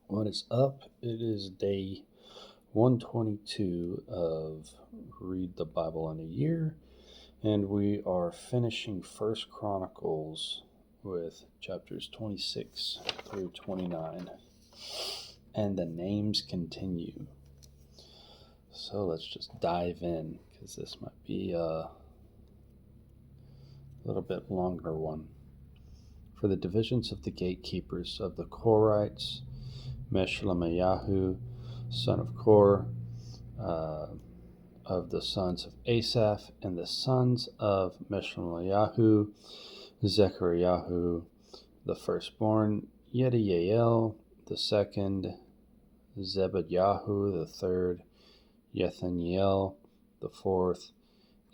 What is up? It is day 122 of Read the Bible in a Year, and we are finishing First Chronicles with chapters 26 through 29. And the names continue. So let's just dive in, because this might be a little bit longer one. For the divisions of the gatekeepers of the Korites, Meshlemayahu, son of Kor, of the sons of Asaph, and the sons of Meshlemayahu, Zechariah, the firstborn, Yediael, the second, Zebadiah, the third, Yethaniel, the fourth,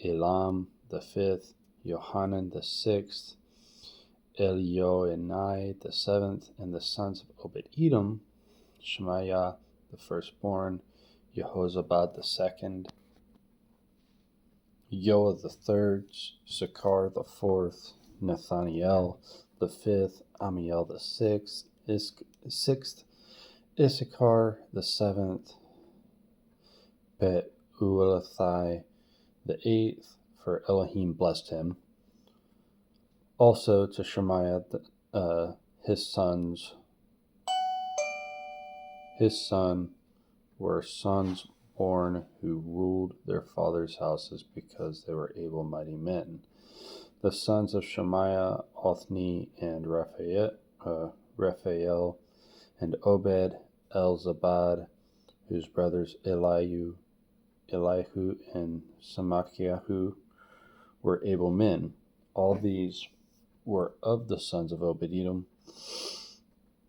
Elam, the fifth, Johanan, the sixth, Elioenai, the seventh, and the sons of Obed-Edom, Shemaiah, the firstborn, Jehozabad, the second, Yoah, the third, Sakar, the fourth, Nathaniel, the fifth, Amiel, the sixth, Issachar, the seventh, Peuelathai, the eighth, for Elohim blessed him. Also to Shemaiah, his son were sons born who ruled their father's houses because they were able mighty men. The sons of Shemaiah, Othni, and Raphael, and Obed, Elzabad, whose brothers Elihu, and Samachiahu were able men. All these were of the sons of Obed-Edom.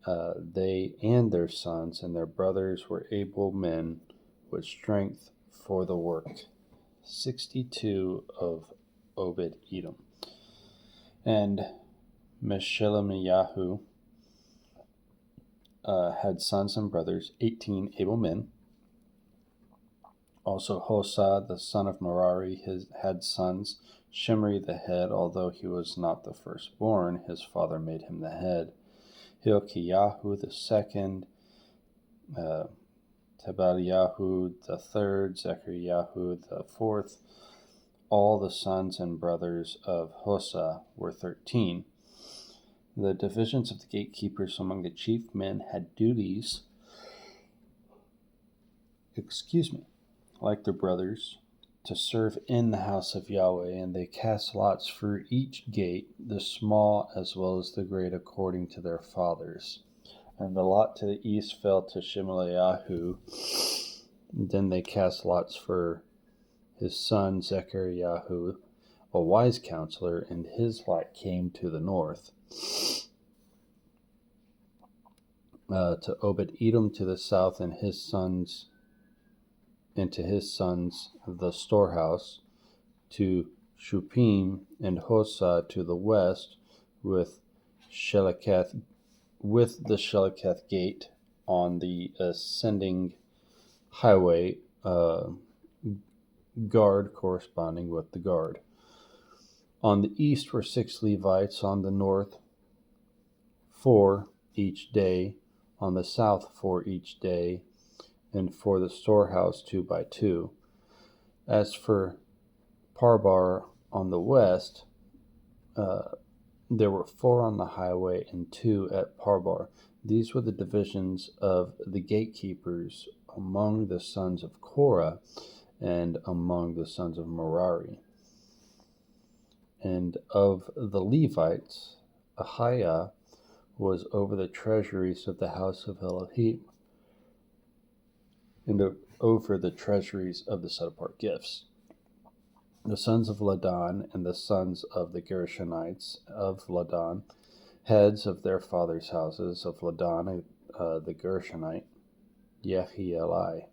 They and their sons and their brothers were able men with strength for the work. 62 of Obed-Edom. And Meshelemiyahu had sons and brothers, 18 able men. Also Hosa, the son of Merari, had sons. Shimri the head, although he was not the firstborn, his father made him the head. Hilkiyahu the second, Tabaliyahu the third, Zechariah the fourth. All the sons and brothers of Hosa were 13. The divisions of the gatekeepers among the chief men had duties, like their brothers, to serve in the house of Yahweh, and they cast lots for each gate, the small as well as the great, according to their fathers. And the lot to the east fell to Shemaiah. Then they cast lots for his son Zechariah, a wise counselor, and his lot came to the north. To Obed-Edom to the south, and his sons, the storehouse, to Shupim and Hosa to the west, with the Sheleketh gate on the ascending highway, guard corresponding with the guard. On the east were 6 Levites, on the north 4 each day, on the south 4 each day, and for the storehouse 2 by 2. As for Parbar on the west, there were 4 on the highway and 2 at Parbar. These were the divisions of the gatekeepers among the sons of Korah and among the sons of Merari. And of the Levites, Ahiah was over the treasuries of the house of Elohim, and over the treasuries of the set-apart gifts. The sons of Ladan and the sons of the Gershonites of Ladan, heads of their fathers' houses of Ladan, the Gershonite, Yehieli.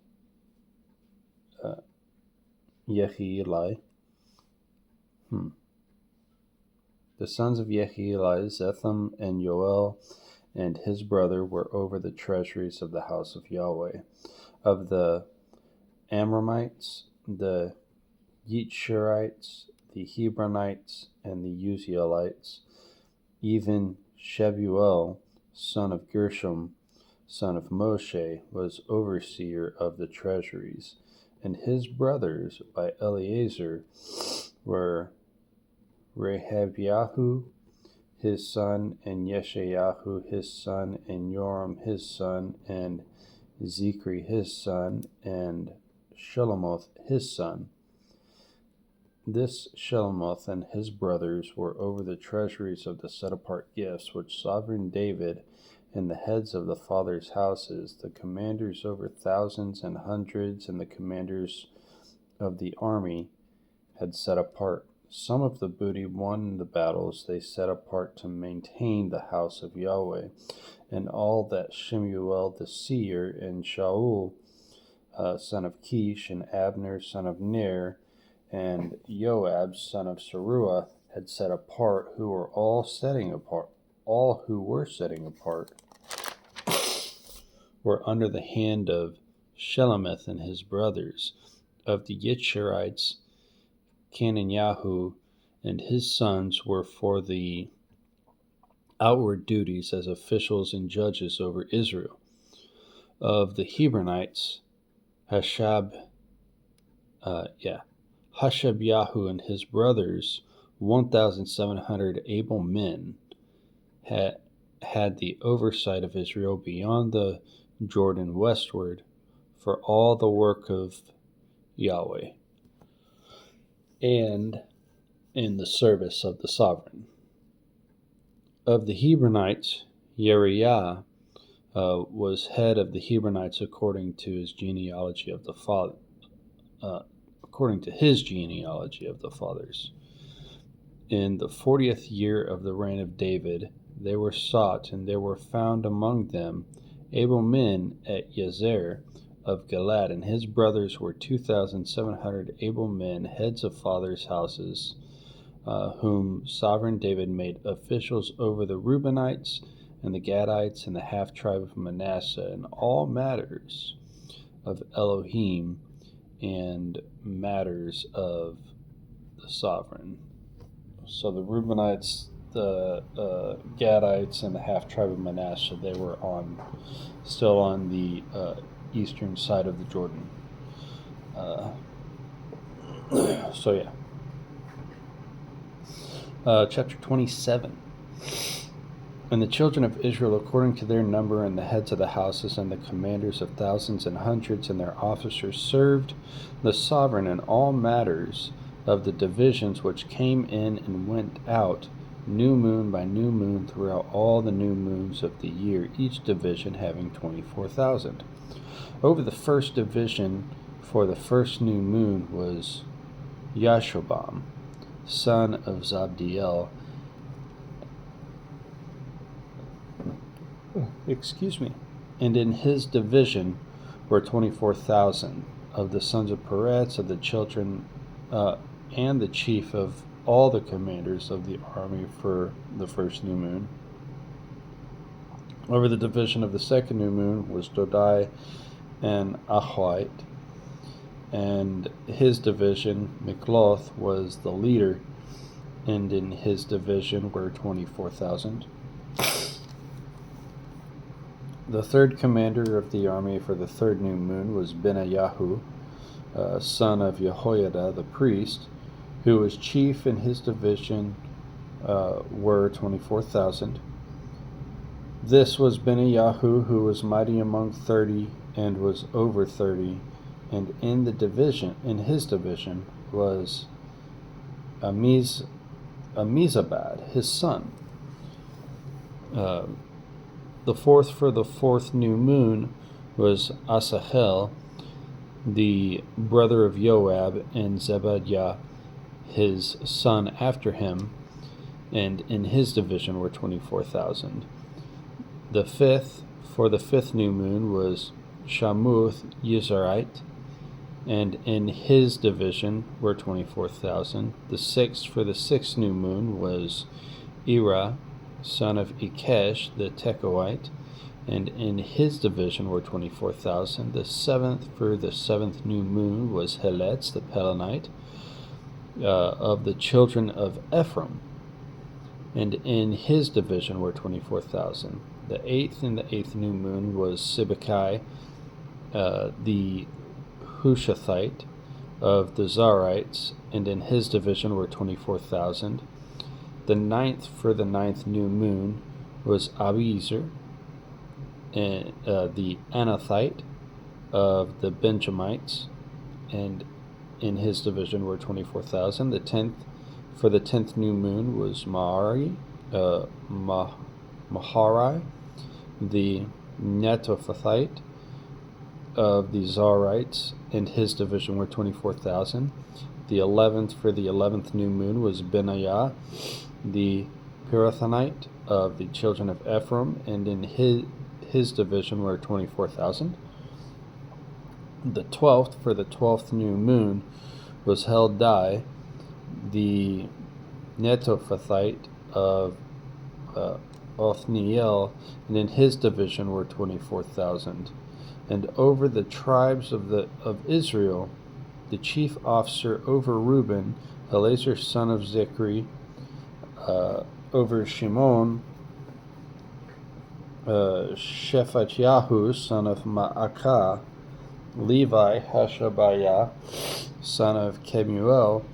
The sons of Yehieli, Zetham and Yoel, and his brother were over the treasuries of the house of Yahweh. Of the Amramites, the Yitshurites, the Hebronites, and the Uzielites, even Shebuel, son of Gershom, son of Moshe, was overseer of the treasuries, and his brothers by Eleazar were Rehabiahu his son, and Yeshayahu his son, and Joram his son, and Zechri his son, and Shelomoth his son. This Shelomoth and his brothers were over the treasuries of the set-apart gifts which sovereign David and the heads of the fathers' houses, the commanders over thousands and hundreds, and the commanders of the army had set apart. Some of the booty won in the battles they set apart to maintain the house of Yahweh, and all that Shemuel the seer, and Shaul son of Kish, and Abner son of Ner, and Joab son of Zeruiah had set apart, who were setting apart, were under the hand of Shelomith and his brothers. Of the Yitzharites, Cananiahu and his sons were for the outward duties as officials and judges over Israel. Of the Hebronites, Hashabyahu and his brothers, 1,700 able men, had the oversight of Israel beyond the Jordan westward for all the work of Yahweh and in the service of the sovereign. Of the Hebronites, Yeriah was head of the Hebronites according to his genealogy of the fathers. In the 40th year of the reign of David, they were sought, and there were found among them able men at Yazer of Gilad, and his brothers were 2,700 able men, heads of fathers' houses, whom sovereign David made officials over the Reubenites and the Gadites and the half-tribe of Manasseh in all matters of Elohim and matters of the sovereign. So the Reubenites, the Gadites, and the half-tribe of Manasseh, they were still on the eastern side of the Jordan. Chapter 27. And the children of Israel, according to their number, and the heads of the houses, and the commanders of thousands and hundreds, and their officers, served the sovereign in all matters of the divisions which came in and went out, new moon by new moon, throughout all the new moons of the year, each division having 24,000. Over the first division for the first new moon was Yashobam, son of Zabdiel, and in his division were 24,000 of the sons of Peretz, of the children, and the chief of all the commanders of the army for the first new moon. Over the division of the second new moon was Dodai and Ahoite, and his division, Mikloth, was the leader, and in his division were 24,000. The third commander of the army for the third new moon was Benayahu, son of Jehoiada the priest, who was chief, in his division were 24,000. This was Benayahu, who was mighty among 30 and was over 30, and in his division was Amizabad, his son. The fourth for the fourth new moon was Asahel, the brother of Joab, and Zebadiah, his son, after him, and in his division were 24,000. The fifth for the fifth new moon was Shamuth Yizarite, and in his division were 24,000. The sixth for the sixth new moon was Ira, son of Ikesh the Tekoite, and in his division were 24,000. The seventh for the seventh new moon was Heletz the Pelonite, of the children of Ephraim, and in his division were 24,000. The eighth in the eighth new moon was Sibbecai, the Hushathite of the Zarites, and in his division were 24,000. The ninth for the ninth new moon was Abiezer, the Anathite of the Benjamites, and in his division were 24,000. The 10th for the 10th new moon was Maharai, the Netophathite of the Zarites, and his division were 24,000. The 11th for the 11th new moon was Benaiah, the Pirathonite of the children of Ephraim, and in his division were 24,000. The 12th for the 12th new moon was Heldai, the Netophathite of Othniel, and in his division were 24,000. And over the tribes of Israel, the chief officer over Reuben, Eleazar son of Zechri, over Shimon, Shephatiahu son of Ma'akah, Levi, Hashabiah son of Kemuel,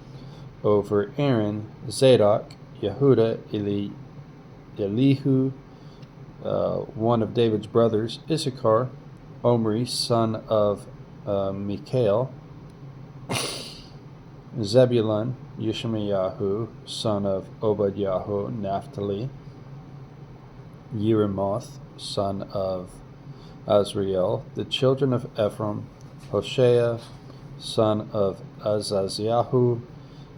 over Aaron, Zadok, Yehuda, Elihu, one of David's brothers, Issachar, Omri, son of Mikael, Zebulun, Yishmayahu, son of Obadiah, Naphtali, Yeremoth, son of Azriel, the children of Ephraim, Hoshea, son of Azaziahu,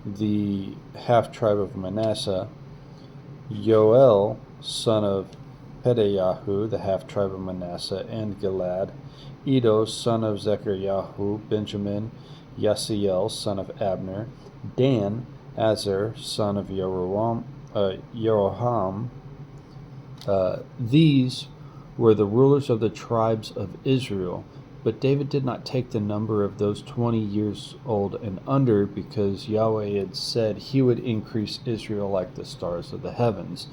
the half-tribe of Manasseh, Yoel, son of Pedayahu, the half-tribe of Manasseh and Gilad, Edo, son of Zechariah, Benjamin, Yasiel, son of Abner, Dan, Azer, son of Jeroham. These were the rulers of the tribes of Israel. But David did not take the number of those 20 years old and under, because Yahweh had said he would increase Israel like the stars of the heavens.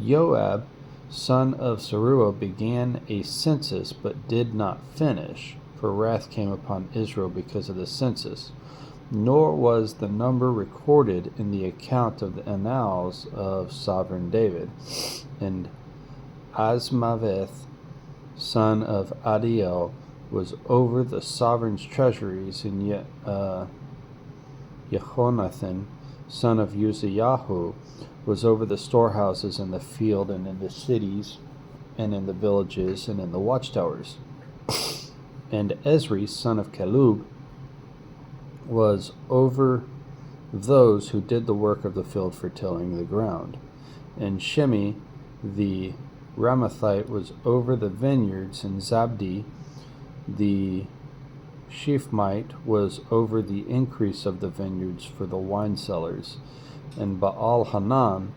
Joab, son of Zeruiah, began a census, but did not finish, for wrath came upon Israel because of the census. Nor was the number recorded in the account of the annals of sovereign David. And Asmaveth, son of Adiel, was over the sovereign's treasuries, and Jehonathan, son of Uzziyahu, was over the storehouses in the field and in the cities and in the villages and in the watchtowers. And Ezri, son of Caleb, was over those who did the work of the field for tilling the ground. And Shemi, the Ramathite, was over the vineyards, and Zabdi, the Shephmite, was over the increase of the vineyards for the wine cellars. And Baal Hanan,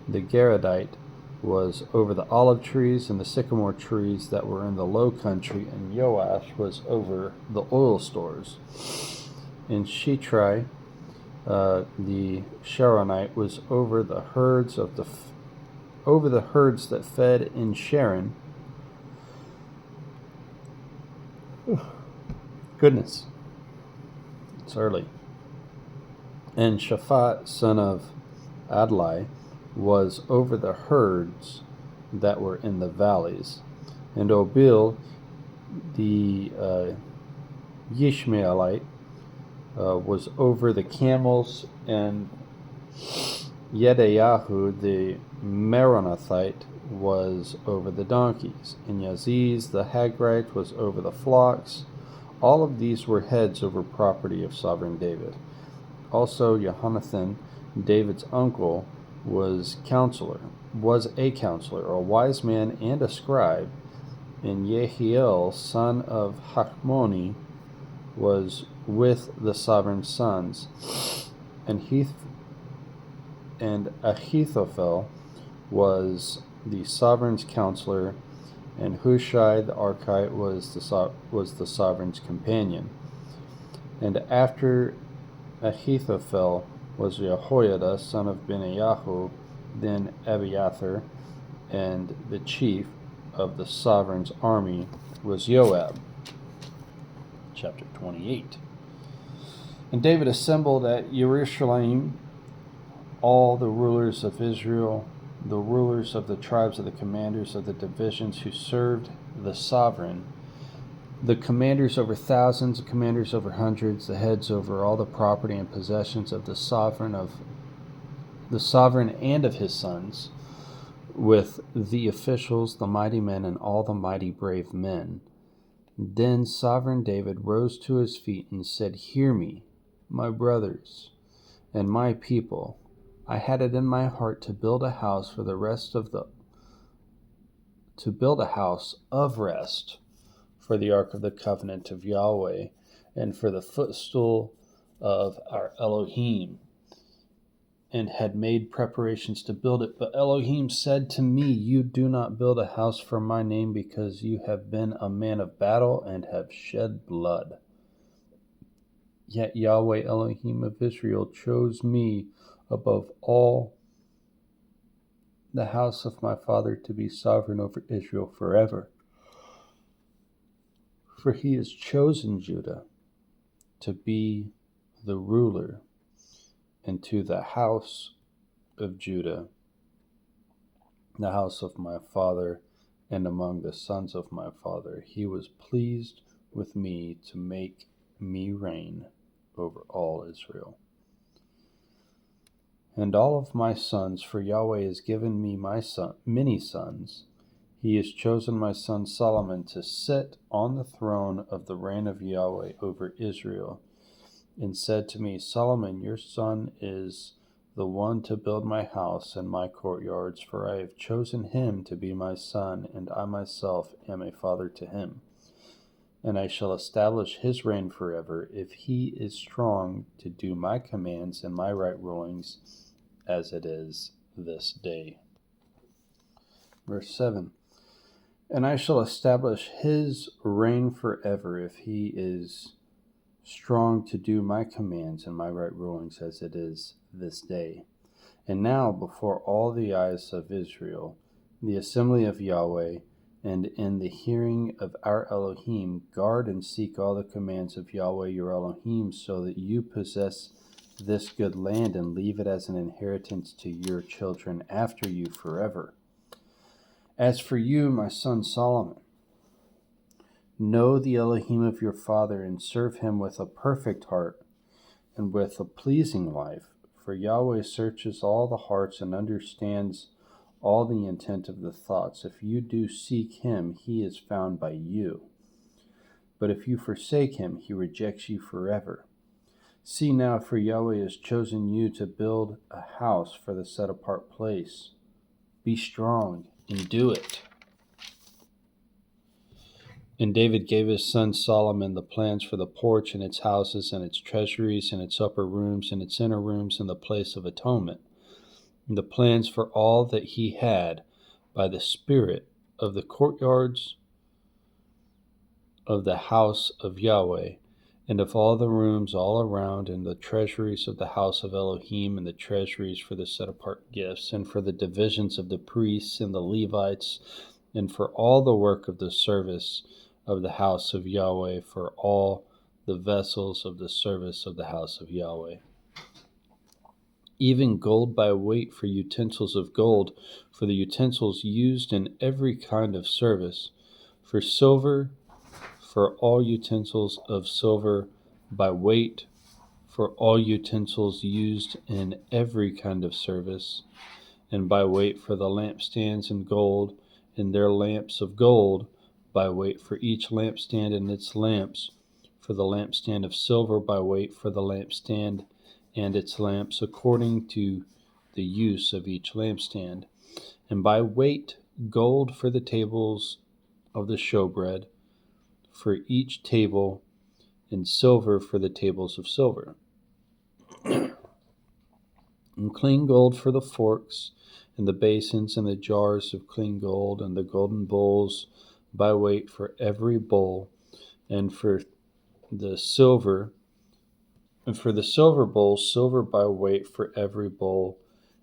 the Geradite, was over the olive trees and the sycamore trees that were in the low country, and Joash was over the oil stores. And Shitrai, the Sharonite, was over the herds that fed in Sharon. Goodness, it's early. And Shaphat, son of Adlai, was over the herds that were in the valleys. And Obil, the Yishmaelite, was over the camels, and Yedayahu, the Meronothite, was over the donkeys, and Yaziz, the Hagrite, was over the flocks. All of these were heads over property of sovereign David. Also Jehonathan, David's uncle, was a counselor, a wise man and a scribe, and Yehiel, son of Hachmoni, was with the sovereign sons, and Ahithophel was the sovereign's counselor, and Hushai the Archite was the sovereign's companion. And after Ahithophel was Jehoiada, son of Benaiah, Then Abiathar, and the chief of the sovereign's army was Joab. Chapter 28. And David assembled at Jerusalem all the rulers of Israel, the rulers of the tribes of the commanders of the divisions who served the sovereign, the commanders over thousands, the commanders over hundreds, the heads over all the property and possessions of the sovereign and of his sons, with the officials, the mighty men, and all the mighty brave men. Then sovereign David rose to his feet and said, "Hear me, my brothers and my people. I had it in my heart to build a house for the rest of to build a house of rest for the ark of the covenant of Yahweh and for the footstool of our Elohim, and had made preparations to build it. But Elohim said to me, You do not build a house for my name, because you have been a man of battle and have shed blood. Yet Yahweh Elohim of Israel chose me above all the house of my father to be sovereign over Israel forever. For he has chosen Judah to be the ruler, and to the house of Judah, the house of my father, and among the sons of my father, he was pleased with me to make me reign over all Israel. And all of my sons, for Yahweh has given me many sons, he has chosen my son Solomon to sit on the throne of the reign of Yahweh over Israel, and said to me, Solomon, your son is the one to build my house and my courtyards, for I have chosen him to be my son, and I myself am a father to him. And I shall establish his reign forever, if he is strong to do my commands and my right rulings, as it is this day. Verse 7. And I shall establish his reign forever, if he is strong to do my commands and my right rulings, as it is this day. And now, before all the eyes of Israel, the assembly of Yahweh, and in the hearing of our Elohim, guard and seek all the commands of Yahweh your Elohim, so that you possess this good land and leave it as an inheritance to your children after you forever. As for you, my son Solomon, know the Elohim of your father, and serve him with a perfect heart and with a pleasing life. For Yahweh searches all the hearts and understands all the intent of the thoughts. If you do seek him, he is found by you. But if you forsake him, he rejects you forever. See now, for Yahweh has chosen you to build a house for the set-apart place. Be strong and do it. And David gave his son Solomon the plans for the porch and its houses and its treasuries and its upper rooms and its inner rooms and the place of atonement, and the plans for all that he had by the spirit of the courtyards of the house of Yahweh, and of all the rooms all around, and the treasuries of the house of Elohim, and the treasuries for the set-apart gifts, and for the divisions of the priests and the Levites, and for all the work of the service of the house of Yahweh, for all the vessels of the service of the house of Yahweh. Even gold by weight for utensils of gold, for the utensils used in every kind of service, for silver, for all utensils of silver by weight, for all utensils used in every kind of service, and by weight for the lampstands in gold, and their lamps of gold, by weight for each lampstand and its lamps, for the lampstand of silver by weight for the lampstand and its lamps, according to the use of each lampstand, and by weight gold for the tables of the showbread, for each table, and silver for the tables of silver, and clean gold for the forks, and the basins, and the jars of clean gold, and the golden bowls by weight for every bowl, and for the silver bowls, silver by weight for every bowl,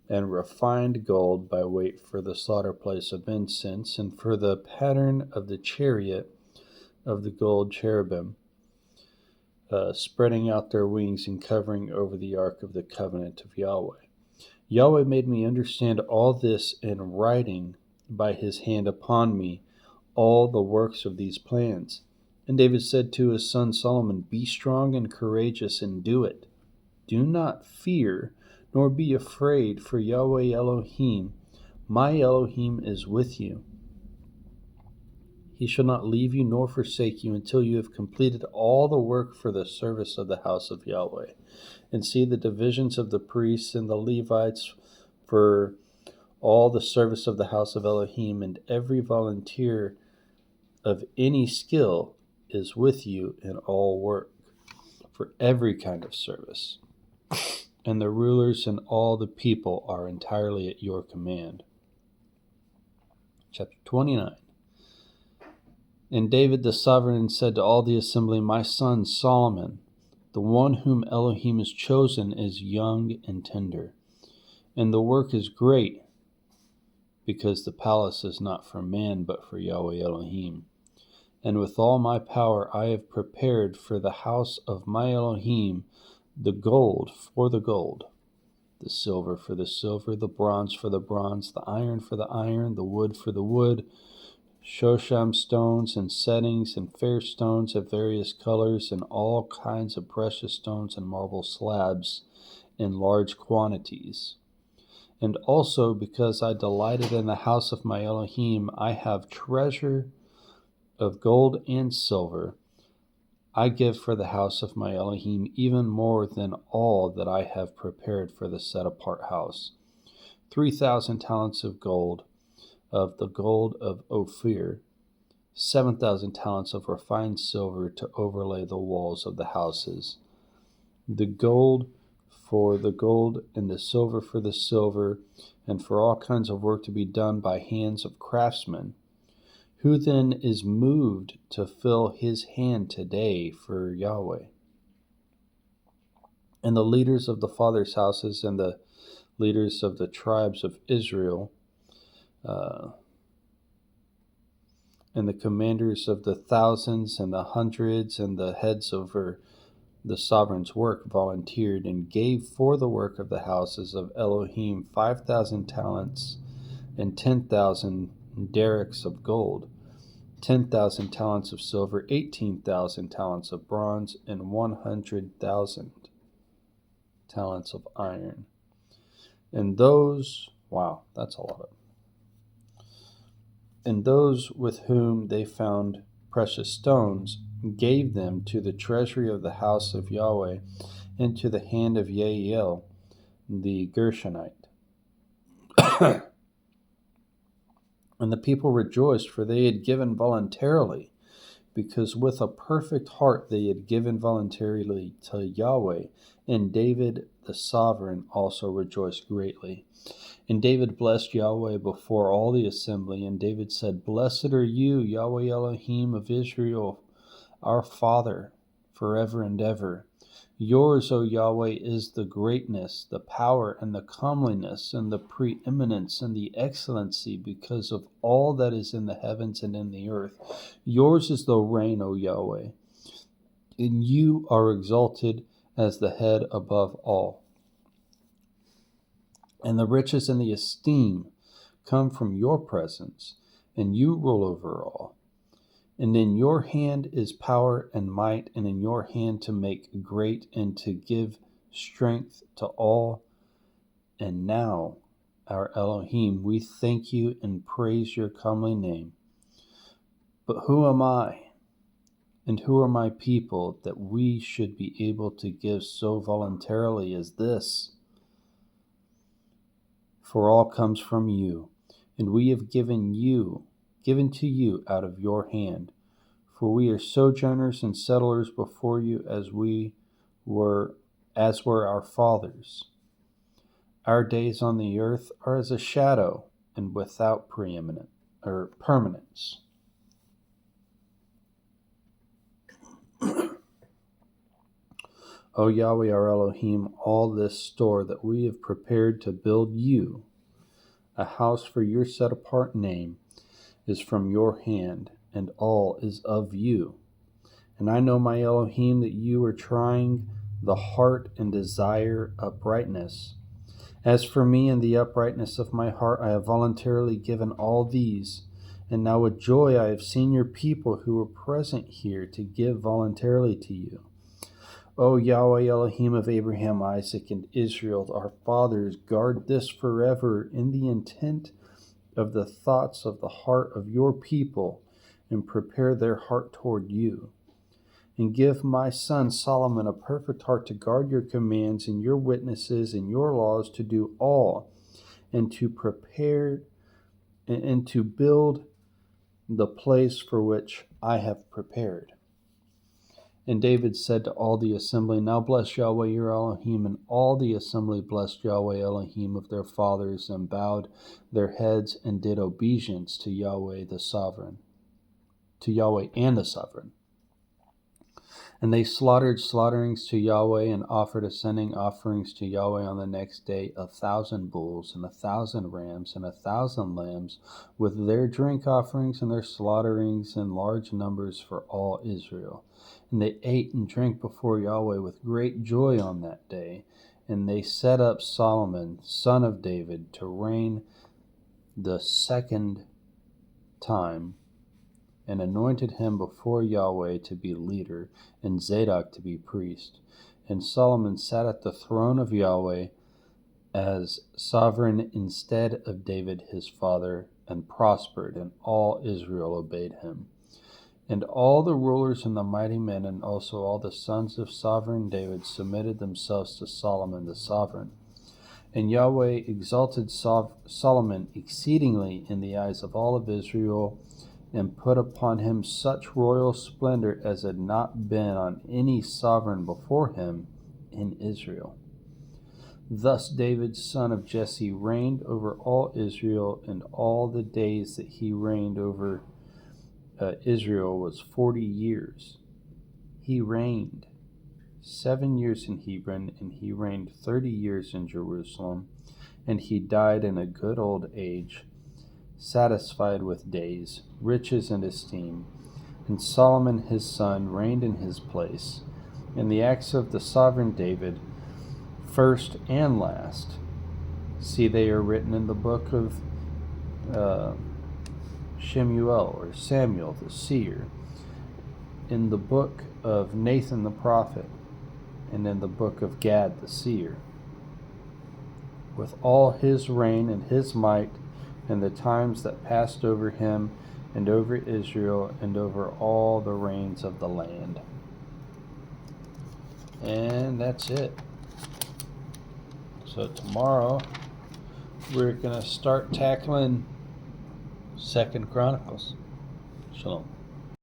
and refined gold by weight for the slaughter place of incense, and for the pattern of the chariot of the gold cherubim, spreading out their wings and covering over the ark of the covenant of Yahweh. Yahweh made me understand all this in writing by his hand upon me, all the works of these plans. And David said to his son Solomon, Be strong and courageous, and do it. Do not fear, nor be afraid, for Yahweh Elohim, my Elohim, is with you. He shall not leave you nor forsake you until you have completed all the work for the service of the house of Yahweh. And see the divisions of the priests and the Levites for all the service of the house of Elohim, and every volunteer of any skill is with you in all work, for every kind of service. And the rulers and all the people are entirely at your command. Chapter 29. And David the sovereign said to all the assembly, My son Solomon, the one whom Elohim has chosen, is young and tender, and the work is great, because the palace is not for man, but for Yahweh Elohim. And with all my power I have prepared for the house of my Elohim the gold for the gold, the silver for the silver, the bronze for the bronze, the iron for the iron, the wood for the wood, shosham stones and settings and fair stones of various colors, and all kinds of precious stones and marble slabs in large quantities. And also, because I delighted in the house of my Elohim, I have treasure of gold and silver. I give for the house of my Elohim even more than all that I have prepared for the set-apart house. 3,000 talents of the gold of Ophir, 7,000 talents of refined silver to overlay the walls of the houses. The gold for the gold, and the silver for the silver, and for all kinds of work to be done by hands of craftsmen. Who then is moved to fill his hand today for Yahweh? And the leaders of the fathers' houses and the leaders of the tribes of Israel, and the commanders of the thousands and the hundreds and the heads over the sovereign's work volunteered and gave for the work of the houses of Elohim 5,000 talents and 10,000 derricks of gold, 10,000 talents of silver, 18,000 talents of bronze, and 100,000 talents of iron. And those, that's a lot of. And those with whom they found precious stones gave them to the treasury of the house of Yahweh and to the hand of Yael the Gershonite. And the people rejoiced, for they had given voluntarily, because with a perfect heart they had given voluntarily to Yahweh. And David the sovereign also rejoiced greatly. And David blessed Yahweh before all the assembly. And David said, Blessed are you, Yahweh Elohim of Israel, our Father, forever and ever. Yours, O Yahweh, is the greatness, the power, and the comeliness, and the preeminence, and the excellency, because of all that is in the heavens and in the earth. Yours is the reign, O Yahweh, and you are exalted as the head above all. And the riches and the esteem come from your presence, and you rule over all. And in your hand is power and might, and in your hand to make great and to give strength to all. And now, our Elohim, we thank you and praise your comely name. But who am I, and who are my people, that we should be able to give so voluntarily as this? For all comes from you, and we have given to you out of your hand. For we are sojourners and settlers before you, as were our fathers. Our days on the earth are as a shadow and without permanence. O Yahweh our Elohim, all this store that we have prepared to build you a house for your set apart name is from your hand, and all is of you. And I know, my Elohim, that you are trying the heart and desire uprightness. As for me and the uprightness of my heart, I have voluntarily given all these. And now with joy I have seen your people who were present here to give voluntarily to you. O Yahweh Elohim of Abraham, Isaac, and Israel, our fathers, guard this forever in the intent of the thoughts of the heart of your people, and prepare their heart toward you. And give my son Solomon a perfect heart to guard your commands and your witnesses and your laws, to do all, and to prepare and to build the place for which I have prepared. And David said to all the assembly, Now bless Yahweh your Elohim. And all the assembly blessed Yahweh Elohim of their fathers, and bowed their heads and did obeisance to Yahweh the sovereign, to Yahweh and the sovereign. And they slaughtered slaughterings to Yahweh, and offered ascending offerings to Yahweh on the next day, 1,000 bulls, and 1,000 rams, and 1,000 lambs, with their drink offerings and their slaughterings in large numbers for all Israel. And they ate and drank before Yahweh with great joy on that day. And they set up Solomon, son of David, to reign the second time, and anointed him before Yahweh to be leader, and Zadok to be priest. And Solomon sat at the throne of Yahweh as sovereign instead of David his father, and prospered, and all Israel obeyed him. And all the rulers and the mighty men, and also all the sons of sovereign David, submitted themselves to Solomon the sovereign. And Yahweh exalted Solomon exceedingly in the eyes of all of Israel, and put upon him such royal splendor as had not been on any sovereign before him in Israel. Thus David, son of Jesse, reigned over all Israel, and all the days that he reigned over Israel was 40 years. He reigned 7 years in Hebron, and he reigned 30 years in Jerusalem, and he died in a good old age, satisfied with days, riches, and esteem. And Solomon his son reigned in his place. And the acts of the sovereign David, first and last, see, they are written in the book of Shemuel, or Samuel the seer, in the book of Nathan the prophet, and in the book of Gad the seer, with all his reign and his might, and the times that passed over him, and over Israel, and over all the reigns of the land. And that's it. So tomorrow we're going to start tackling 2 Chronicles. Shalom.